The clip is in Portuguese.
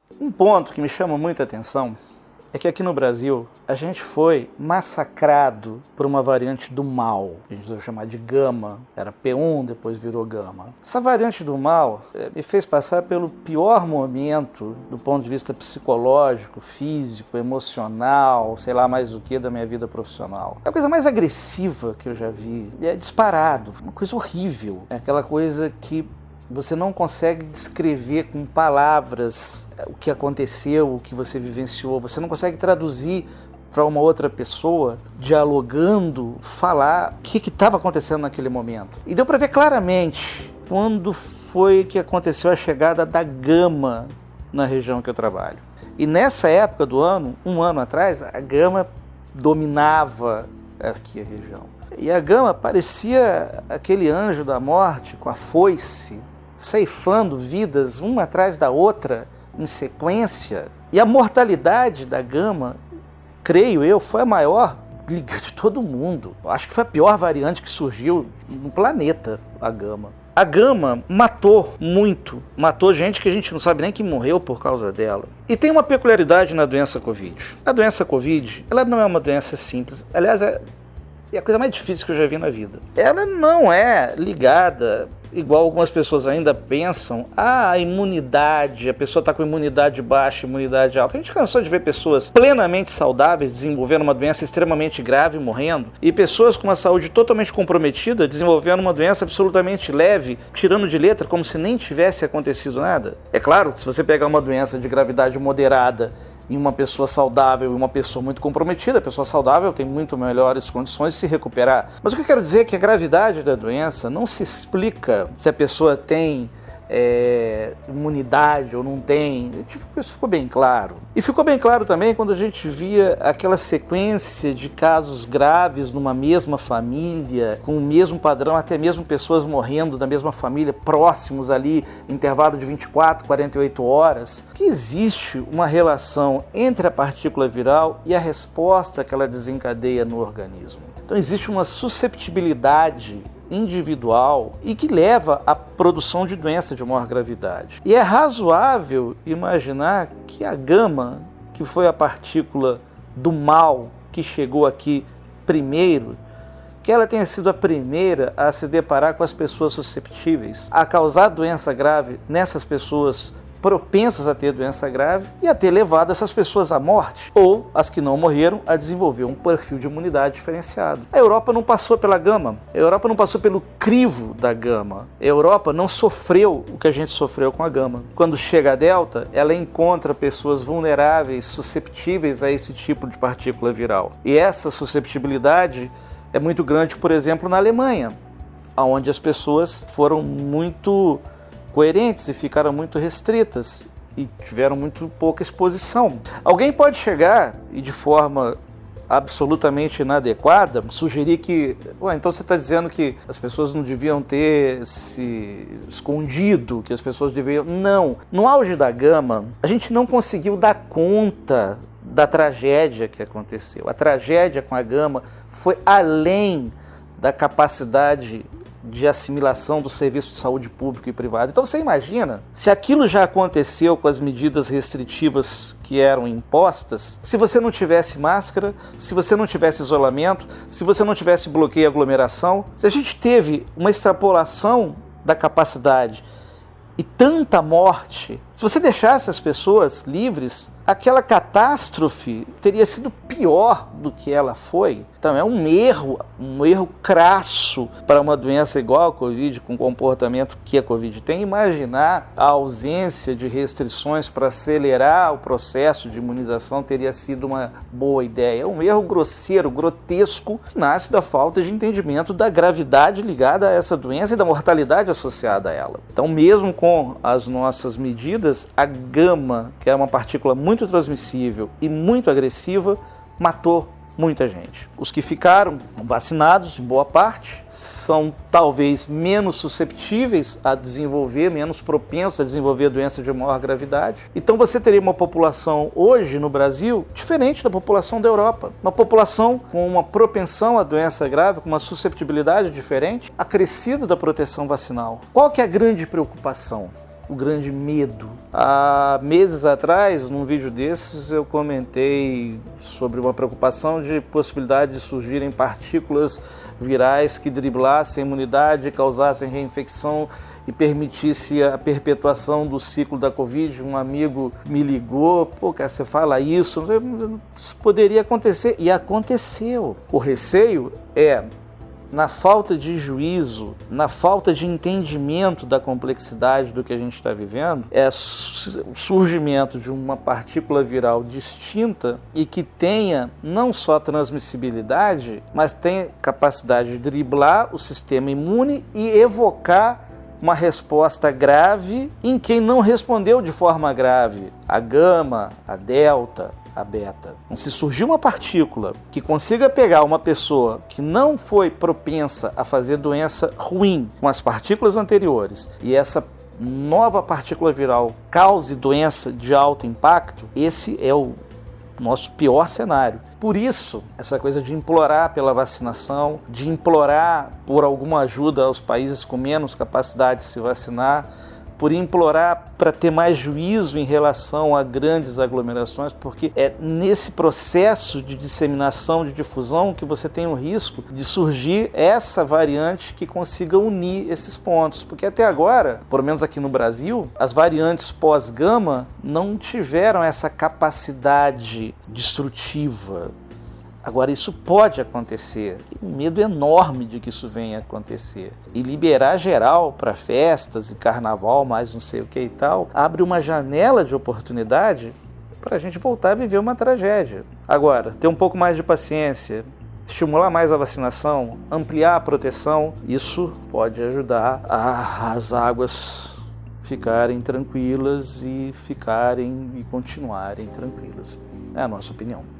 Um ponto que me chama muita atenção é que aqui no Brasil a gente foi massacrado por uma variante do mal, a gente vai chamar de gama, era P1, depois virou gama. Essa variante do mal me fez passar pelo pior momento do ponto de vista psicológico, físico, emocional, sei lá mais o que da minha vida profissional. É a coisa mais agressiva que eu já vi, é disparado, uma coisa horrível, é aquela coisa que você não consegue descrever com palavras o que aconteceu, o que você vivenciou. Você não consegue traduzir para uma outra pessoa, dialogando, falar o que estava acontecendo naquele momento. E deu para ver claramente quando foi que aconteceu a chegada da gama na região que eu trabalho. E nessa época do ano, um ano atrás, a gama dominava aqui a região. E a gama parecia aquele anjo da morte com a foice, ceifando vidas uma atrás da outra em sequência. E a mortalidade da gama, creio eu, foi a maior de todo mundo. Eu acho que foi a pior variante que surgiu no planeta, a gama. A gama matou muito, matou gente que a gente não sabe nem que morreu por causa dela. E tem uma peculiaridade na doença Covid. A doença Covid, ela não é uma doença simples. Aliás, é a coisa mais difícil que eu já vi na vida. Ela não é ligada, igual algumas pessoas ainda pensam, a imunidade, a pessoa está com imunidade baixa, imunidade alta. A gente cansou de ver pessoas plenamente saudáveis desenvolvendo uma doença extremamente grave, morrendo, e pessoas com uma saúde totalmente comprometida desenvolvendo uma doença absolutamente leve, tirando de letra como se nem tivesse acontecido nada. É claro que se você pegar uma doença de gravidade moderada em uma pessoa saudável e uma pessoa muito comprometida, a pessoa saudável tem muito melhores condições de se recuperar. Mas o que eu quero dizer é que a gravidade da doença não se explica se a pessoa tem imunidade ou não tem. Isso ficou bem claro. E ficou bem claro também quando a gente via aquela sequência de casos graves numa mesma família, com o mesmo padrão, até mesmo pessoas morrendo da mesma família, próximos ali, intervalo de 24, 48 horas, que existe uma relação entre a partícula viral e a resposta que ela desencadeia no organismo. Então existe uma susceptibilidade individual e que leva à produção de doença de maior gravidade. E é razoável imaginar que a gama, que foi a partícula do mal que chegou aqui primeiro, que ela tenha sido a primeira a se deparar com as pessoas susceptíveis, a causar doença grave nessas pessoas propensas a ter doença grave e a ter levado essas pessoas à morte, ou as que não morreram a desenvolver um perfil de imunidade diferenciado. A Europa não passou pela gama, a Europa não passou pelo crivo da gama, a Europa não sofreu o que a gente sofreu com a gama. Quando chega a delta, ela encontra pessoas vulneráveis, susceptíveis a esse tipo de partícula viral. E essa susceptibilidade é muito grande, por exemplo, na Alemanha, onde as pessoas foram muito coerentes e ficaram muito restritas e tiveram muito pouca exposição. Alguém pode chegar e de forma absolutamente inadequada sugerir que, então você está dizendo que as pessoas não deviam ter se escondido, que as pessoas deveriam... Não, no auge da gama, a gente não conseguiu dar conta da tragédia que aconteceu. A tragédia com a gama foi além da capacidade de assimilação do serviço de saúde público e privado. Então você imagina, se aquilo já aconteceu com as medidas restritivas que eram impostas, se você não tivesse máscara, se você não tivesse isolamento, se você não tivesse bloqueio e aglomeração, se a gente teve uma extrapolação da capacidade e tanta morte, se você deixasse as pessoas livres, aquela catástrofe teria sido pior do que ela foi. Então é um erro crasso para uma doença igual a Covid, com o comportamento que a Covid tem, imaginar a ausência de restrições para acelerar o processo de imunização teria sido uma boa ideia. É um erro grosseiro, grotesco, que nasce da falta de entendimento da gravidade ligada a essa doença e da mortalidade associada a ela. Então mesmo com as nossas medidas, a gama, que é uma partícula muito transmissível e muito agressiva, matou muita gente. Os que ficaram vacinados, em boa parte, são talvez menos susceptíveis a desenvolver, menos propensos a desenvolver doença de maior gravidade. Então você teria uma população hoje no Brasil diferente da população da Europa. Uma população com uma propensão à doença grave, com uma susceptibilidade diferente, acrescida da proteção vacinal. Qual que é a grande preocupação? o grande medo. Há meses atrás, num vídeo desses, eu comentei sobre uma preocupação de possibilidade de surgirem partículas virais que driblassem a imunidade, causassem reinfecção e permitisse a perpetuação do ciclo da Covid. Um amigo me ligou, pô, cara, você fala isso poderia acontecer, e aconteceu. O receio é, na falta de juízo, na falta de entendimento da complexidade do que a gente está vivendo, é o surgimento de uma partícula viral distinta e que tenha não só transmissibilidade, mas tenha capacidade de driblar o sistema imune e evocar uma resposta grave em quem não respondeu de forma grave. A gama, a delta, a beta. Então, se surgir uma partícula que consiga pegar uma pessoa que não foi propensa a fazer doença ruim com as partículas anteriores e essa nova partícula viral cause doença de alto impacto, esse é o nosso pior cenário. Por isso, essa coisa de implorar pela vacinação, de implorar por alguma ajuda aos países com menos capacidade de se vacinar, por implorar para ter mais juízo em relação a grandes aglomerações, porque é nesse processo de disseminação, de difusão, que você tem o risco de surgir essa variante que consiga unir esses pontos. Porque até agora, pelo menos aqui no Brasil, as variantes pós-gama não tiveram essa capacidade destrutiva. Agora, isso pode acontecer. Tem um medo enorme de que isso venha a acontecer. E liberar geral para festas e carnaval, mais não sei o que e tal, abre uma janela de oportunidade para a gente voltar a viver uma tragédia. Agora, ter um pouco mais de paciência, estimular mais a vacinação, ampliar a proteção, isso pode ajudar as águas ficarem tranquilas e continuarem tranquilas. É a nossa opinião.